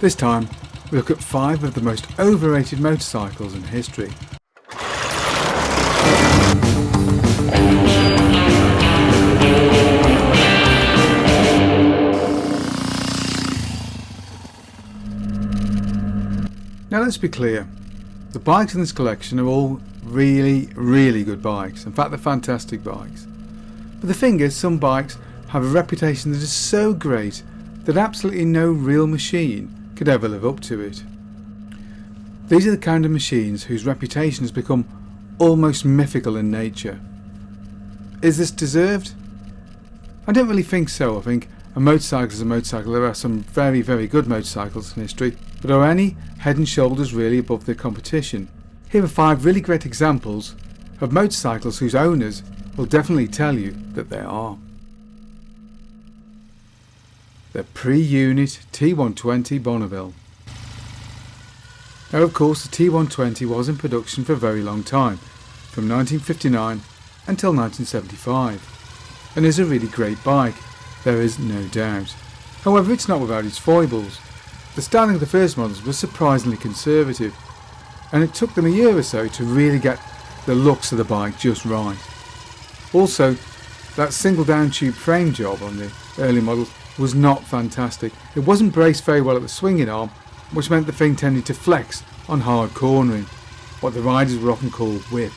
This time, we look at 5 of the most overrated motorcycles in history. Now let's be clear, the bikes in this collection are all really good bikes. In fact, they're fantastic bikes. But the thing is, some bikes have a reputation that is so great that absolutely no real machine could ever live up to it. These are the kind of machines whose reputation has become almost mythical in nature. Is this deserved? I don't really think so. I think a motorcycle is a motorcycle. There are some very good motorcycles in history, but are any head and shoulders really above their competition? Here are 5 really great examples of motorcycles whose owners will definitely tell you that they are. The pre-unit T120 Bonneville. Now of course the T120 was in production for a very long time, from 1959 until 1975, and is a really great bike, there is no doubt. However, it's not without its foibles. The styling of the first models was surprisingly conservative, and it took them a year or so to really get the looks of the bike just right. Also, that single down tube frame job on the early models was not fantastic. It wasn't braced very well at the swinging arm, which meant the thing tended to flex on hard cornering, what the riders would often call whip.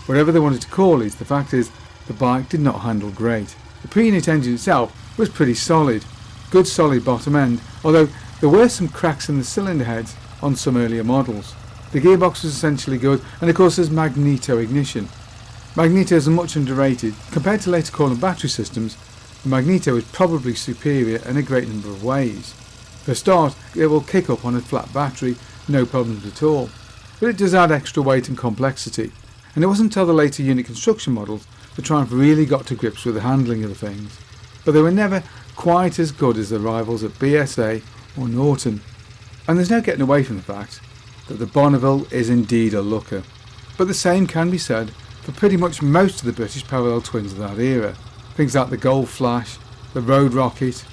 Whatever they wanted to call it, the fact is the bike did not handle great. The pre-unit engine itself was pretty solid, good solid bottom end, although there were some cracks in the cylinder heads on some earlier models. The gearbox was essentially good, and of course there's magneto ignition. Magnetos are much underrated. Compared to later core and battery systems, the magneto is probably superior in a great number of ways. For a start, it will kick up on a flat battery, no problems at all. But it does add extra weight and complexity, and it wasn't until the later unit construction models that Triumph really got to grips with the handling of the things. But they were never quite as good as their rivals at BSA or Norton. And there's no getting away from the fact that the Bonneville is indeed a looker. But the same can be said for pretty much most of the British parallel twins of that era. Things like the Gold Flash, the Road Rocket,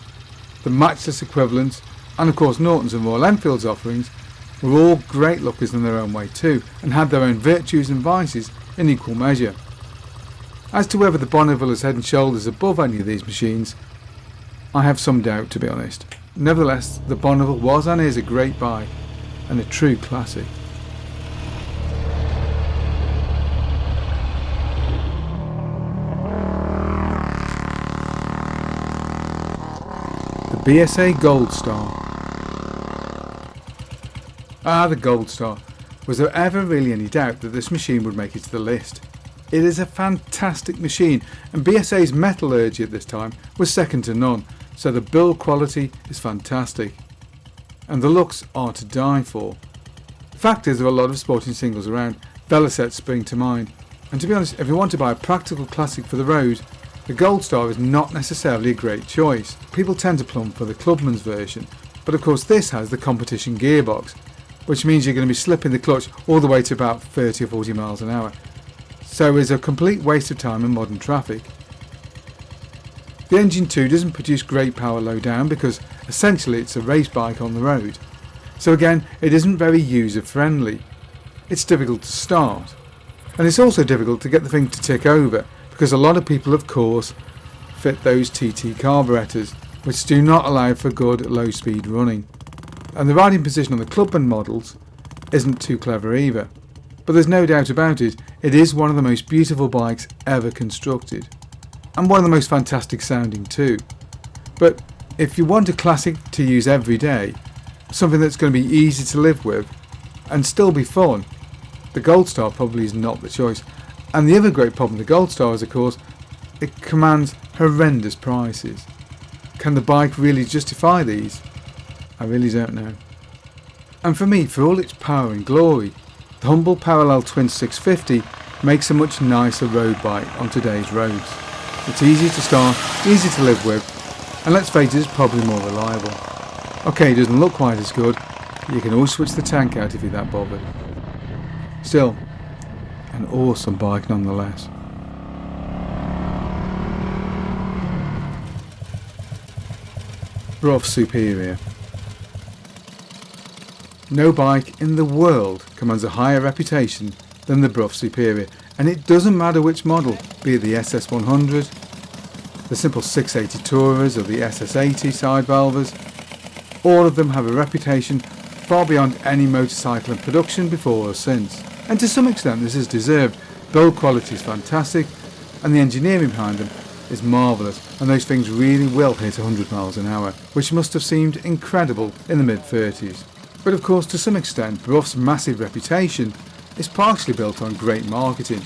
the matchless equivalents, and of course Norton's and Royal Enfield's offerings were all great lookers in their own way too, and had their own virtues and vices in equal measure. As to whether the Bonneville is head and shoulders above any of these machines, I have some doubt, to be honest. Nevertheless, the Bonneville was and is a great bike, and a true classic. The BSA Gold Star. The Gold Star. Was there ever really any doubt that this machine would make it to the list? It is a fantastic machine, and BSA's metallurgy at this time was second to none, so the build quality is fantastic. And the looks are to die for. The fact is, there are a lot of sporting singles around. Velocets spring to mind, and to be honest, if you want to buy a practical classic for the road, the Gold Star is not necessarily a great choice. People tend to plumb for the Clubman's version, but of course this has the competition gearbox, which means you're going to be slipping the clutch all the way to about 30 or 40 miles an hour. So it's a complete waste of time in modern traffic. The engine too doesn't produce great power low down because essentially it's a race bike on the road. So again, it isn't very user friendly. It's difficult to start. And it's also difficult to get the thing to tick over because a lot of people of course fit those TT carburetors, which do not allow for good low speed running. And the riding position on the Clubman models isn't too clever either. But there's no doubt about it, it is one of the most beautiful bikes ever constructed. And one of the most fantastic sounding too. But if you want a classic to use every day, something that's going to be easy to live with and still be fun, the Gold Star probably is not the choice. And the other great problem with the Gold Star is of course, it commands horrendous prices. Can the bike really justify these? I really don't know. And for me, for all its power and glory, the humble parallel twin 650 makes a much nicer road bike on today's roads. It's easy to start, easy to live with, and let's face it, it's probably more reliable. Okay, it doesn't look quite as good, but you can always switch the tank out if you're that bothered. Still, an awesome bike nonetheless. Brough Superior. No bike in the world commands a higher reputation than the Brough Superior, and it doesn't matter which model, be it the SS100, the simple 680 Tourers or the SS80 side valvers. All of them have a reputation far beyond any motorcycle in production before or since, and to some extent this is deserved. Build quality is fantastic and the engineering behind them is marvellous, and those things really will hit 100 miles an hour, which must have seemed incredible in the mid-30s. But of course, to some extent, Brough's massive reputation is partially built on great marketing,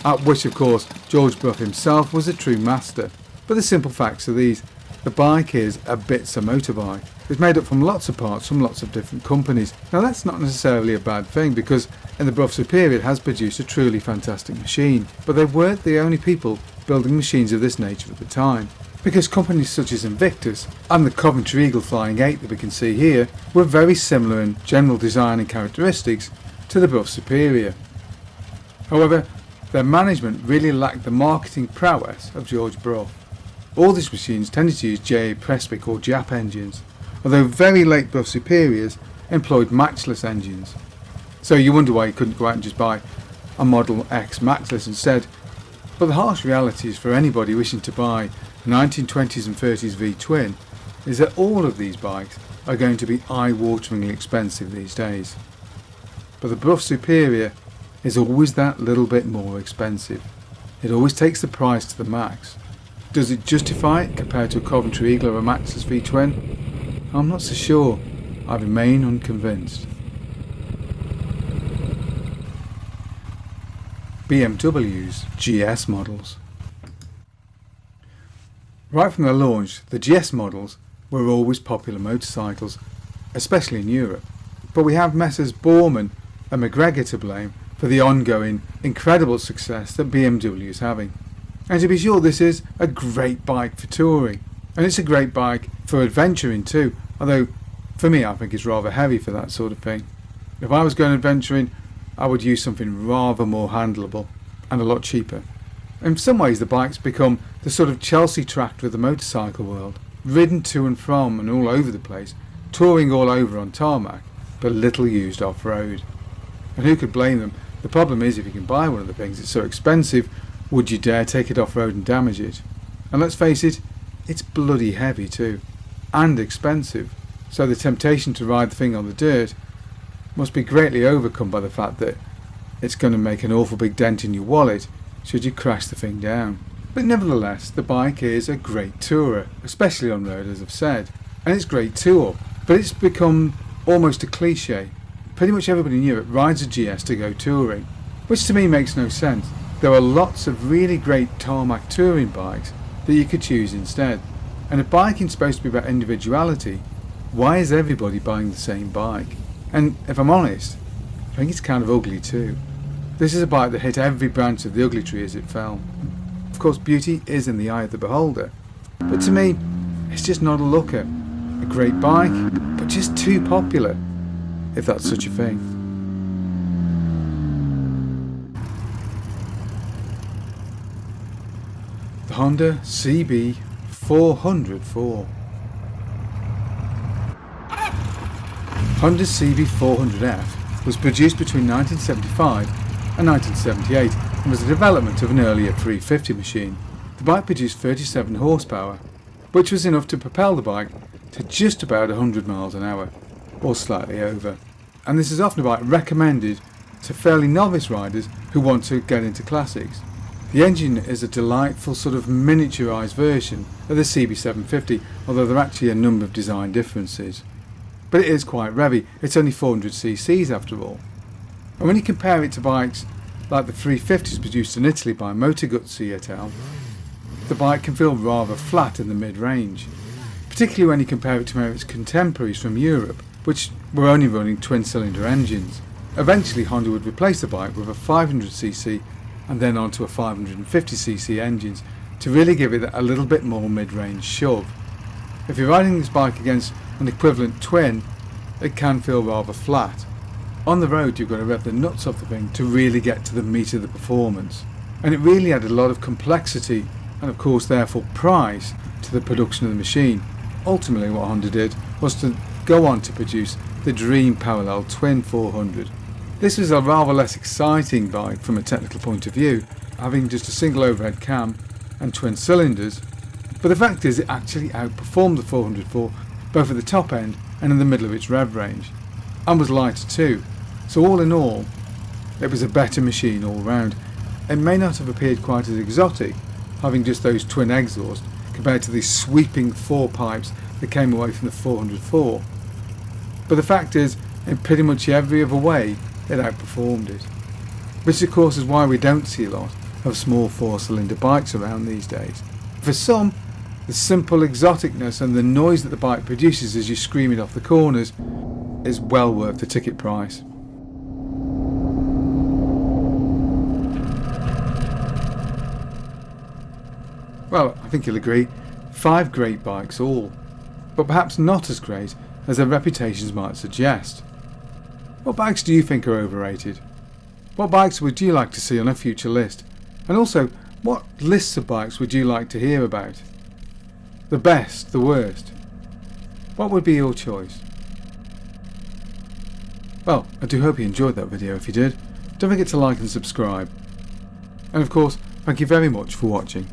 at which of course George Brough himself was a true master. But the simple facts are these: the bike is a BSA motorbike. It's made up from lots of parts from lots of different companies. Now that's not necessarily a bad thing, because in the Brough Superior it has produced a truly fantastic machine, but they weren't the only people building machines of this nature at the time, because companies such as Invictus and the Coventry Eagle Flying 8 that we can see here were very similar in general design and characteristics to the Brough Superior. However, their management really lacked the marketing prowess of George Brough. All these machines tended to use JA Prestwick or Jap engines, although very late Brough Superiors employed matchless engines. So you wonder why you couldn't go out and just buy a Model X matchless instead. But the harsh reality is, for anybody wishing to buy a 1920s and 30s V-twin, is that all of these bikes are going to be eye-wateringly expensive these days. But the Brough Superior is always that little bit more expensive. It always takes the price to the max. Does it justify it compared to a Coventry Eagle or a matchless V-twin? I'm not so sure. I remain unconvinced. BMW's GS models. Right from the launch, the GS models were always popular motorcycles, especially in Europe. But we have Messrs Borman and McGregor to blame for the ongoing incredible success that BMW is having. And to be sure, this is a great bike for touring, and it's a great bike for adventuring too, although for me I think it's rather heavy for that sort of thing. If I was going adventuring, I would use something rather more handleable and a lot cheaper. In some ways the bike's become the sort of Chelsea tractor of the motorcycle world, ridden to and from and all over the place, touring all over on tarmac, but little used off-road. And who could blame them? The problem is, if you can buy one of the things, it's so expensive, would you dare take it off-road and damage it? And let's face it, it's bloody heavy too, and expensive, so the temptation to ride the thing on the dirt must be greatly overcome by the fact that it's going to make an awful big dent in your wallet should you crash the thing down. But nevertheless, the bike is a great tourer, especially on road, as I've said, and it's great tour, but it's become almost a cliche. Pretty much everybody in Europe rides a GS to go touring, which to me makes no sense. There are lots of really great tarmac touring bikes that you could choose instead, and if biking's supposed to be about individuality, why is everybody buying the same bike? And if I'm honest, I think it's kind of ugly too. This is a bike that hit every branch of the ugly tree as it fell. Of course, beauty is in the eye of the beholder, but to me, it's just not a looker. A great bike, but just too popular, if that's such a thing. The Honda CB 404. Honda's CB400F was produced between 1975 and 1978 and was a development of an earlier 350 machine. The bike produced 37 horsepower, which was enough to propel the bike to just about 100 miles an hour, or slightly over. And this is often a bike recommended to fairly novice riders who want to get into classics. The engine is a delightful sort of miniaturised version of the CB750, although there are actually a number of design differences. But it is quite revvy. It's only 400cc after all. And when you compare it to bikes like the 350s produced in Italy by Motor Guzzi et al., the bike can feel rather flat in the mid-range, particularly when you compare it to its contemporaries from Europe, which were only running twin-cylinder engines. Eventually Honda would replace the bike with a 500cc and then onto a 550cc engines to really give it a little bit more mid-range shove. If you're riding this bike against an equivalent twin, it can feel rather flat. On the road you've got to rev the nuts off the thing to really get to the meat of the performance. And it really added a lot of complexity and of course therefore price to the production of the machine. Ultimately what Honda did was to go on to produce the dream parallel twin 400. This was a rather less exciting bike from a technical point of view, having just a single overhead cam and twin cylinders, but the fact is it actually outperformed the 404 both at the top end and in the middle of its rev range, and was lighter too, so all in all it was a better machine all round. It may not have appeared quite as exotic, having just those twin exhausts compared to the sweeping four pipes that came away from the 404, but the fact is in pretty much every other way it outperformed it, which of course is why we don't see a lot of small four-cylinder bikes around these days. For some, the simple exoticness and the noise that the bike produces as you scream it off the corners is well worth the ticket price. Well, I think you'll agree, 5 great bikes all, but perhaps not as great as their reputations might suggest. What bikes do you think are overrated? What bikes would you like to see on a future list? And also, what lists of bikes would you like to hear about? The best, the worst. What would be your choice? Well, I do hope you enjoyed that video. If you did, don't forget to like and subscribe. And of course, thank you very much for watching.